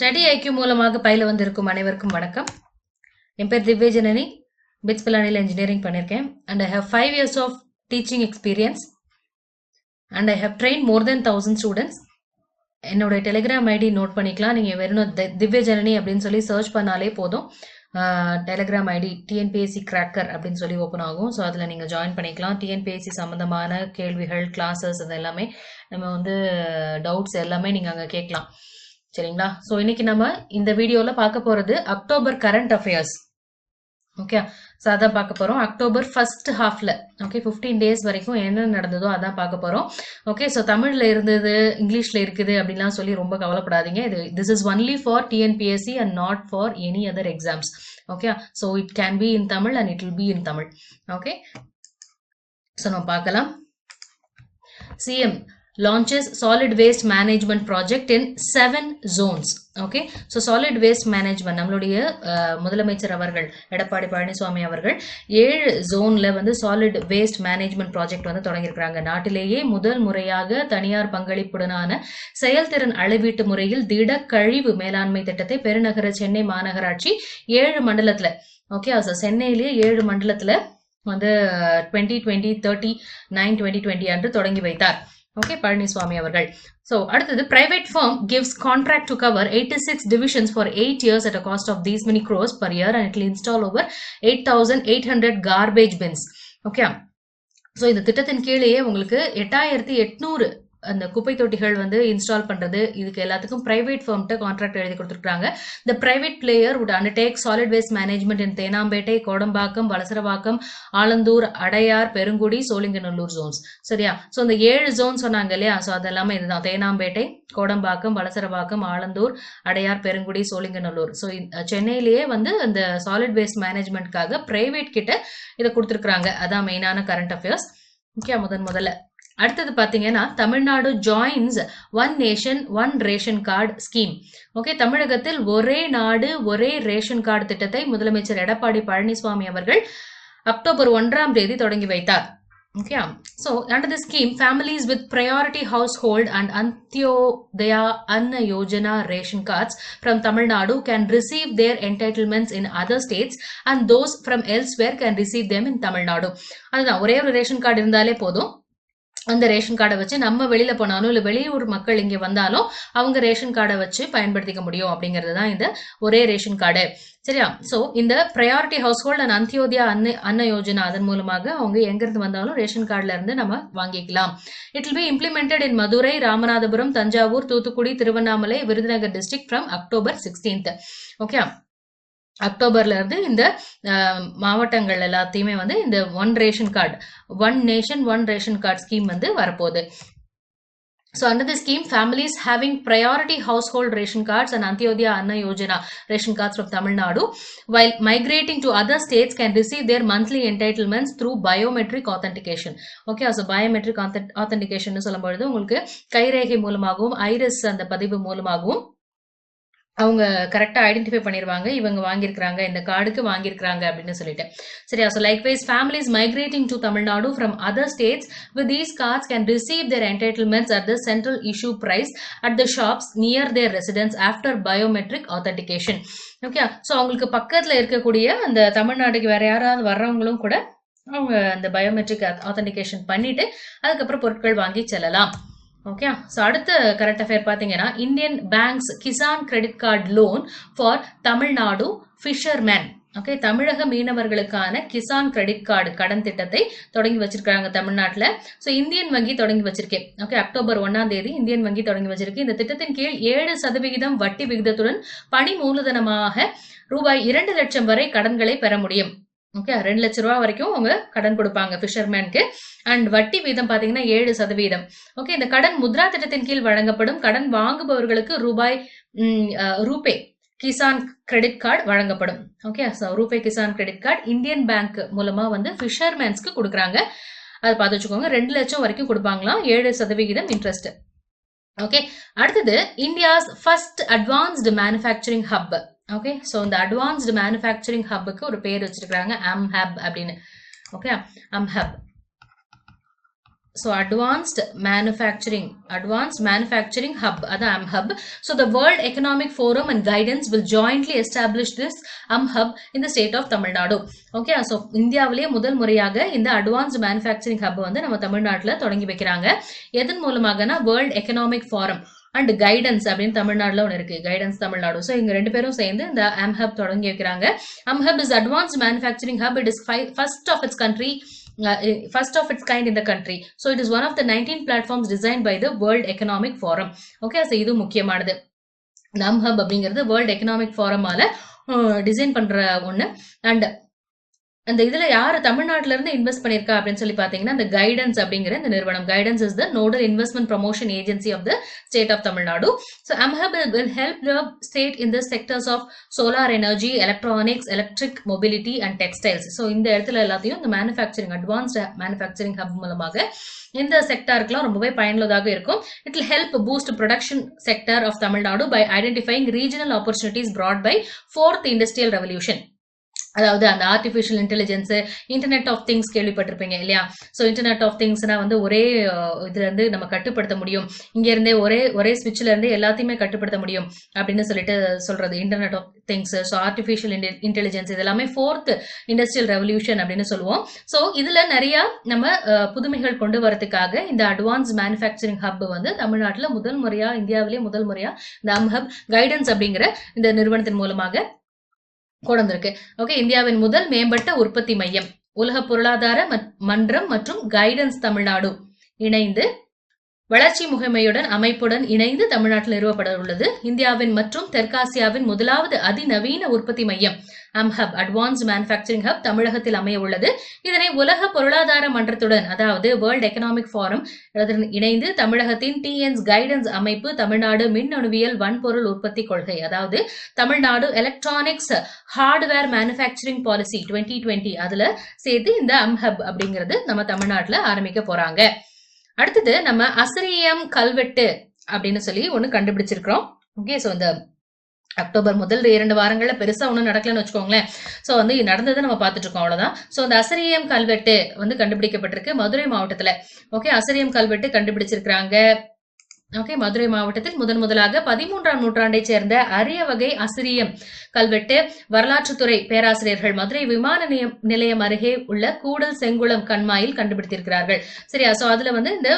Study IQ மூலமாக பயில வந்திருக்கும் அனைவருக்கும் வணக்கம். என் பேர் திவ்ய ஜனனி. பிட்ஸ் பிலானியில் இன்ஜினியரிங் பண்ணியிருக்கேன். And I have 5 years of teaching experience and I have train more than 1000 students. என்னோட டெலிகிராம் ஐடி நோட் பண்ணிக்கலாம். நீங்கள் வெறும் திவ்ய ஜனனி அப்படின்னு சொல்லி சர்ச் பண்ணாலே போதும். டெலிகிராம் ஐடி டிஎன்பிஎஸ்சி கிராக்கர் அப்படின்னு சொல்லி ஓப்பன் ஆகும். ஸோ அதில் நீங்கள் ஜாயின் பண்ணிக்கலாம். டிஎன்பிஎஸ்சி சம்மந்தமான கேள்விகள், கிளாஸஸ், அது எல்லாமே நம்ம வந்து டவுட்ஸ் எல்லாமே நீங்கள் அங்கே கேட்கலாம். சரிங்களா? ஸோ இன்னைக்கு நம்ம இந்த வீடியோவில் பார்க்க போகிறது October current affairs. Okay, so அதான் பார்க்க போகிறோம். அக்டோபர் ஃபர்ஸ்ட் ஹாஃபில், ஓகே, 15 days வரைக்கும் என்ன நடந்ததோ அதான் பார்க்க போகிறோம். ஓகே, ஸோ தமிழில் இருந்தது, இங்கிலீஷில் இருக்குது அப்படின்லாம் சொல்லி ரொம்ப கவலைப்படாதீங்க. This is only for TNPSC and not for any other exams. Okay, so it can be in Tamil and it will be in Tamil. Okay, so நம்ம பார்க்கலாம். CM launches solid waste management project in 7 zones. Okay, so solid waste management நம்மளுடைய முதலமைச்சர் அவர்கள் எடப்பாடி பழனிசாமி அவர்கள் 7 zoneல வந்து solid waste management project வந்து தொடங்கியிருக்கிறாங்க. நாட்டிலேயே முதல் முறையாக தனியார் பங்களிப்புடனான செயல்திறன் அளவீட்டு முறையில் திடக்கழிவு மேலாண்மை திட்டத்தை பெருநகர சென்னை மாநகராட்சி 7 மண்டலத்துல, ஓகே, சென்னையிலேயே 7 மண்டலத்துல வந்து 2020, 39, 2020 அன்று தொடங்கி வைத்தார். ஓகே, பழனிசாமி அவர்கள். ஸோ அடுத்தது, private firm gives contract to cover 86 divisions for 8 years at a cost of these many crores per year and it will install over 8,800 garbage bins. Okay, so இந்த திட்டத்தின் கீழேயே உங்களுக்கு 8,800 அந்த குப்பை தொட்டிகள் வந்து இன்ஸ்டால் பண்றது, இதுக்கு எல்லாத்துக்கும் பிரைவேட் ஃபர்ம்கிட்ட கான்ட்ராக்ட் எழுதி கொடுத்துருக்காங்க. இந்த private player would undertake solid waste management in Teynampet, Kodambakkam, Valasaravakkam, Alandur, Adyar, Perungudi, Sholinganallur Jones. சரியா? ஸோ இந்த 7 ஜோன் சொன்னாங்க இல்லையா? ஸோ அதெல்லாமே இதுதான்: தேனாம்பேட்டை, கோடம்பாக்கம், வலசரவாக்கம், ஆலந்தூர், அடையார், பெருங்குடி, சோழிங்கநல்லூர். ஸோ சென்னையிலேயே வந்து இந்த சாலிட் வேஸ்ட் மேனேஜ்மெண்ட்காக பிரைவேட் கிட்ட இதை கொடுத்துருக்காங்க. அதான் மெயினான கரண்ட் அஃபேர்ஸ். ஓகே, முதல்ல அடுத்தது பாத்தீங்கன்னா, Tamil Nadu joins one nation one ration card scheme. Okay, தமிழகத்தில் ஒரே நாடு ஒரே ரேஷன் கார்டு திட்டத்தை முதலமைச்சர் எடப்பாடி பழனிசாமி அவர்கள் அக்டோபர் 1 தொடங்கி வைத்தார். Okay, so under the scheme, families with priority household and Antyodaya Anna Yojana ration cards from Tamil Nadu can receive their entitlements in other states and those from elsewhere can receive them in Tamil Nadu. அதுதான், ஒரே ஒரு ration card இருந்தாலே போதும். அந்த ration கார்டை வச்சு நம்ம வெளியில போனாலும் இல்லை வெளியூர் மக்கள் இங்கே வந்தாலும் அவங்க ரேஷன் கார்டை வச்சு பயன்படுத்திக்க முடியும் அப்படிங்கிறது தான் இந்த ஒரே ரேஷன் கார்டு. சரியா? ஸோ இந்த priority house hold and Antyodaya அன்ன யோஜனா, அதன் மூலமாக அவங்க எங்கிருந்து வந்தாலும் ரேஷன் கார்டுல இருந்து நம்ம வாங்கிக்கலாம். It will be implemented in Madurai, Ramanathapuram, Thanjavur, Thoothukudi, Tiruvannamalai, Virudhunagar district from October 16. Okay, அக்டோபர்ல இருந்து இந்த மாவட்டங்கள் எல்லாத்தையுமே வந்து இந்த one ration card, one nation one ration card scheme வந்து வரப்போகுது. So under the scheme, families having priority household ration cards and Antyodaya Anna Yojana ration cards from Tamil Nadu while migrating to other states can receive their monthly entitlements through biometric authentication. Okay, so biometric authentication சொல்லும்போது உங்களுக்கு கைரேகை மூலமாகவும் iris அந்த பதிவு மூலமாகவும் அவங்க கரெக்டா identify பண்ணிடுவாங்க, இவங்க வாங்கியிருக்கிறாங்க, இந்த கார்டுக்கு வாங்கியிருக்கிறாங்க அப்படின்னு சொல்லிட்டு. சரியா? So likewise families migrating to Tamil Nadu from other states with these cards can receive their entitlements at the central issue price at the shops near their residence after biometric authentication. Okay, so அவங்களுக்கு பக்கத்தில் இருக்கக்கூடிய அந்த தமிழ்நாட்டுக்கு வேற யாராவது வர்றவங்களும் கூட அவங்க அந்த பயோமெட்ரிக் ஆத்தென்டிகேஷன் பண்ணிட்டு அதுக்கப்புறம் பொருட்கள் வாங்கி செல்லலாம். ஓகே, ஸோ அடுத்த கரண்ட் அஃபேர் பார்த்தீங்கன்னா, Indian banks Kisan credit card loan for Tamil Nadu fisherman. Okay, தமிழக மீனவர்களுக்கான கிசான் கிரெடிட் கார்டு கடன் திட்டத்தை தொடங்கி வச்சிருக்காங்க தமிழ்நாட்டில். ஸோ இந்தியன் வங்கி தொடங்கி வச்சிருக்கேன். ஓகே, அக்டோபர் 1 இந்தியன் வங்கி தொடங்கி வச்சிருக்கு. இந்த திட்டத்தின் கீழ் 7% வட்டி விகிதத்துடன் பணி மூலதனமாக ரூபாய் 2 லட்சம் வரை கடன்களை பெற முடியும். ஓகே, 2 லட்சம் ரூபாய் வரைக்கும் அவங்க கடன் கொடுப்பாங்க ஃபிஷர்மேனுக்கு. அண்ட் வட்டி வீதம் பாத்தீங்கன்னா 7%. ஓகே, இந்த கடன் முத்ரா திட்டத்தின் கீழ் வழங்கப்படும். கடன் வாங்குபவர்களுக்கு ரூபே கிசான் கிரெடிட் கார்டு வழங்கப்படும். Okay, so RuPay Kisan credit card Indian bank மூலமா வந்து ஃபிஷர்மேன்ஸ்க்கு கொடுக்குறாங்க. அதை பார்த்து வச்சுக்கோங்க. 2 லட்சம் வரைக்கும் கொடுப்பாங்களாம், 7% இன்ட்ரெஸ்ட். ஓகே, அடுத்தது, India's first advanced manufacturing hub. Okay, so இந்த அட்வான்ஸ்டு மேனுஃபேக்சரிங் ஹப்புக்கு ஒரு பேர் வச்சிருக்காங்க, அம்ஹப் அப்படின்னு. Okay, அம்ஹப். So advanced manufacturing hub, அதான் AMHub. So the World Economic Forum and Guidance will jointly establish this AMHub in the state of Tamil Nadu. Okay, so இந்தியாவிலேயே முதல் முறையாக இந்த அட்வான்ஸ்ட் மேனுஃபேக்சரிங் ஹப் வந்து நம்ம தமிழ்நாட்டுல தொடங்கி வைக்கிறாங்க. எதன் மூலமாகனா world economic forum and guidance அப்படின்னு தமிழ்நாடுல ஒன்று இருக்கு, கைடன்ஸ் தமிழ்நாடு. ஸோ இங்க ரெண்டு பேரும் சேர்ந்து இந்த AMHub தொடங்கி வைக்கிறாங்க. AMHub is advanced manufacturing hub. It is first of its kind in the country. So it is one of the 19 platforms designed by the World Economic Forum. Okay, so இது முக்கியமானது. AMHub அப்படிங்கிறது world economic ஃபாரமால design பண்ற ஒண்ணு. And அந்த இதுல யாரு தமிழ்நாட்டுல இருந்து இன்வெஸ்ட் பண்ணிருக்கா அப்படின்னு சொல்லி பாத்தீங்கன்னா இந்த கைடன்ஸ் அப்படிங்கிற இந்த நிறுவனம். Guidance is the nodal investment promotion agency of the state of Tamil Nadu. So AMHub will help the state in the sectors of solar energy, electronics, electric mobility and textiles. So இந்த இடத்துல எல்லாத்தையும் இந்த மேனுஃபேக்சரிங் அட்வான்ஸ்ட் மேனுஃபேக்சரிங் ஹப் மூலமாக இந்த செக்டாருக்குலாம் ரொம்பவே பயனுள்ளதாக இருக்கும். It will help boost production sector of Tamil Nadu by identifying regional opportunities brought by fourth industrial revolution. அதாவது அந்த artificial intelligence, internet of things கேள்விப்பட்டிருப்பீங்க இல்லையா? ஸோ இன்டர்நெட் ஆஃப் திங்ஸ்னா வந்து ஒரே இதுல இருந்து நம்ம கட்டுப்படுத்த முடியும், இங்க இருந்தே ஒரே ஸ்விட்ச்ல இருந்து எல்லாத்தையுமே கட்டுப்படுத்த முடியும் அப்படின்னு சொல்லிட்டு சொல்றது internet of things. So artificial intelligence இதெல்லாமே ஃபோர்த் இண்டஸ்ட்ரியல் ரெவல்யூஷன் அப்படின்னு சொல்லுவோம். ஸோ இதுல நிறைய நம்ம புதுமைகள் கொண்டு வரதுக்காக இந்த அட்வான்ஸ் மேனுஃபேக்சரிங் ஹப் வந்து தமிழ்நாட்டில் முதல் முறையா, இந்தியாவிலேயே முதல் முறையா இந்த AMHub கைடன்ஸ் அப்படிங்கிற இந்த நிறுவனத்தின் மூலமாக கொண்டு வந்திருக்கு. ஓகே, இந்தியாவின் முதல் மேம்பட்ட உற்பத்தி மையம், உலக பொருளாதார மன்றம் மற்றும் கைடன்ஸ் தமிழ்நாடு இணைந்து வளர்ச்சி முகமையுடன் அமைப்புடன் இணைந்து தமிழ்நாட்டில் நிறுவப்பட உள்ளது. இந்தியாவின் மற்றும் தெற்காசியாவின் முதலாவது அதிநவீன உற்பத்தி மையம் AMHub அட்வான்ஸ்ட் மேனுஃபேக்சரிங் ஹப் தமிழகத்தில் அமைய உள்ளது. இதனை உலக பொருளாதார மன்றத்துடன், அதாவது வேர்ல்ட் எக்கனாமிக் ஃபாரம் இணைந்து தமிழகத்தின் TN's கைடன்ஸ் அமைப்பு, தமிழ்நாடு மின்னணுவியல் வன்பொருள் உற்பத்தி கொள்கை, அதாவது Tamil Nadu electronics hardware manufacturing policy 2020 அதுல சேர்த்து இந்த AMHub அப்படிங்கிறது நம்ம தமிழ்நாட்டுல ஆரம்பிக்க போறாங்க. அடுத்தது நம்ம அசிரியம் கல்வெட்டு அப்படின்னு சொல்லி ஒண்ணு கண்டுபிடிச்சிருக்கிறோம். ஓகே, ஸோ இந்த அக்டோபர் முதல் 2 வாரங்கள்ல பெருசா ஒன்றும் நடக்கலன்னு வச்சுக்கோங்களேன். ஸோ வந்து நடந்ததை நம்ம பார்த்துட்டு இருக்கோம், அவ்வளவுதான். ஸோ அந்த அசிரியம் கல்வெட்டு வந்து கண்டுபிடிக்கப்பட்டிருக்கு மதுரை மாவட்டத்துல. ஓகே, அசிரியம் கல்வெட்டு கண்டுபிடிச்சிருக்கிறாங்க. ஓகே, மதுரை மாவட்டத்தில் முதலாக 13ஆம் நூற்றாண்டை சேர்ந்த அரிய வகை அசிரியம் கல்வெட்டு வரலாற்றுத்துறை பேராசிரியர்கள் மதுரை விமான நிலையம் அருகே உள்ள கூடல் செங்குளம் கண்மாயில் கண்டுபிடித்திருக்கிறார்கள். சரியா? சோ அதுல வந்து இந்த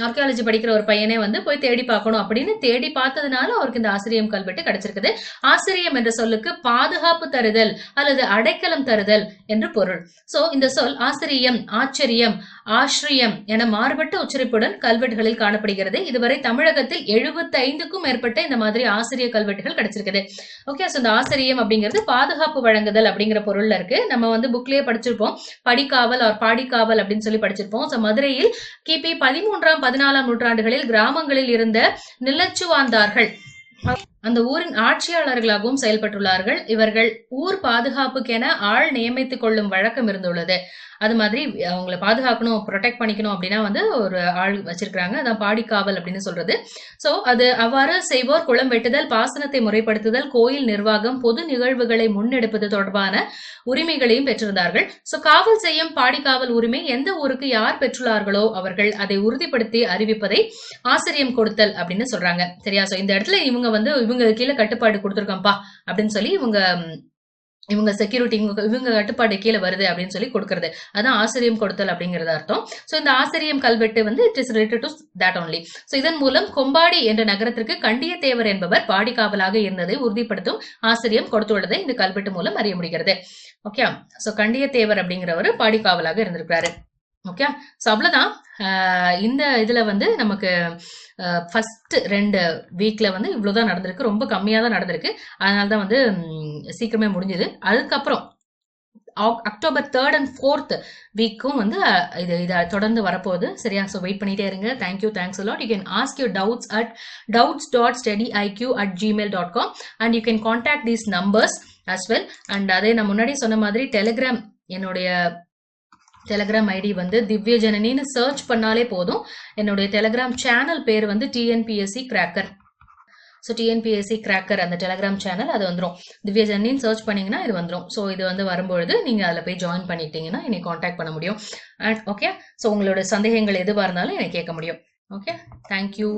ஆர்கியாலஜி படிக்கிற ஒரு பையனே வந்து போய் தேடி பார்க்கணும் அப்படின்னு தேடி பார்த்ததுனால அவருக்கு இந்த ஆசிரியம் கல்வெட்டு கிடைச்சிருக்குது. ஆசிரியம் என்ற சொல்லுக்கு பாதுகாப்பு தருதல் அல்லது அடைக்கலம் தருதல் என்று பொருள். சோ இந்த சொல் ஆசிரியம், ஆச்சரியம், ஆශ්ரியம் என மாறுபட்ட உச்சரிப்புடன் கல்வெட்டுகளில் காணப்படுகிறது. இதுவரை தமிழகத்தில் 75க்கும் மேற்பட்ட இந்த மாதிரி ஆசிரிய கல்வெட்டுகள் கிடைச்சிருக்குது. ஓகே, சோ இந்த ஆசிரியம் அப்படிங்கிறது பாதுகாப்பு வழங்குதல் அப்படிங்கிற பொருள்ல இருக்கு. நம்ம வந்து புக்லயே படிச்சிருப்போம், படிக்காவல் ஆர் பாடிக்காவல் அப்படின்னு சொல்லி படிச்சிருப்போம். சோ மதுரையில் கிபி 13ஆம் 14ஆம் நூற்றாண்டுகளில் கிராமங்களில் இருந்த நிலச்சுவாந்தார்கள் அந்த ஊரின் ஆட்சியாளர்களாகவும் செயல்பட்டுள்ளார்கள். இவர்கள் ஊர் பாதுகாப்புக்கென ஆள் நியமித்துக் கொள்ளும் வழக்கம் இருந்துள்ளது. அது மாதிரி அவங்களை பாதுகாக்கணும், ப்ரொடெக்ட் பண்ணிக்கணும் அப்படின்னா வந்து ஒரு ஆள் வச்சிருக்காங்க. அதான் பாடிக்காவல் அப்படின்னு சொல்றது. சோ அது அவ்வாறு செய்வோர் குளம் வெட்டுதல், பாசனத்தை முறைப்படுத்துதல், கோயில் நிர்வாகம், பொது நிகழ்வுகளை முன்னெடுப்பது தொடர்பான உரிமைகளையும் பெற்றிருந்தார்கள். சோ காவல் செய்யும் பாடிக்காவல் உரிமை எந்த ஊருக்கு யார் பெற்றுள்ளார்களோ அவர்கள் அதை உறுதிப்படுத்தி அறிவிப்பதை ஆசிரியம் கொடுத்தல் அப்படின்னு சொல்றாங்க. சரியா? சோ இந்த இடத்துல இவங்க வந்து இவங்க கீழே கட்டுப்பாடு கொடுத்திருக்கோம்ப்பா அப்படின்னு சொல்லி இவங்க செக்யூரிட்டி இவங்க கட்டுப்பாடு கீழே வருது அப்படின்னு சொல்லி கொடுக்கறது, அதான் ஆசிரியம் கொடுத்தல் அப்படிங்கிறது அர்த்தம். சோ இந்த ஆசிரியம் கல்வெட்டு வந்து it is related to that only. So இதன் மூலம் கொம்பாடி என்ற நகரத்திற்கு கண்டியத்தேவர் என்பவர் பாடிக்காவலாக இருந்ததை உறுதிப்படுத்தும் ஆசிரியம் கொடுத்துள்ளதை இந்த கல்வெட்டு மூலம் அறிய முடிகிறது. ஓகே, சோ கண்டியத்தேவர் அப்படிங்கிறவர் பாடிக்காவலாக இருந்திருக்கிறாரு. ஓகே, சோ அவ்வளவுதான். இந்த இதுல வந்து நமக்கு ஃபர்ஸ்ட் 2 வீக்ல வந்து இவ்வளவுதான் நடந்திருக்கு, ரொம்ப கம்மியா தான் நடந்திருக்கு. அதனாலதான் வந்து சீக்கிரமே முடிஞ்சது. அதுக்கப்புறம் அக்டோபர் 3rd and 4th வீக்கும் வந்து இது தொடர்ந்து வரப்போகுது. சரியா? ஸோ வெயிட் பண்ணிட்டே இருங்க. Thank you, thanks a lot. You can ask your doubts at doubts.studyiq@gmail.com and you can contact these numbers as well. And அதே நான் முன்னாடி சொன்ன மாதிரி என்னுடைய டெலிகிராம் ஐடி வந்து திவ்ய ஜனனின்னு சர்ச் பண்ணாலே போதும். என்னுடைய டெலிகிராம் சேனல் பேர் வந்து TNPSC cracker. So TNPSC cracker அந்த டெலகிராம் சேனல் அது வந்துடும். திவ்யா ஜெனின்னு சர்ச் பண்ணீங்கன்னா இது வந்துடும். ஸோ இது வந்து வரும்பொழுது நீங்கள் அதில் போய் ஜாயின் பண்ணிட்டீங்கன்னா என்னை காண்டாக்ட் பண்ண முடியும். அண்ட் ஓகே, ஸோ உங்களோட சந்தேகங்கள் எதுவாக இருந்தாலும் என்னை கேட்க முடியும். Okay, thank you.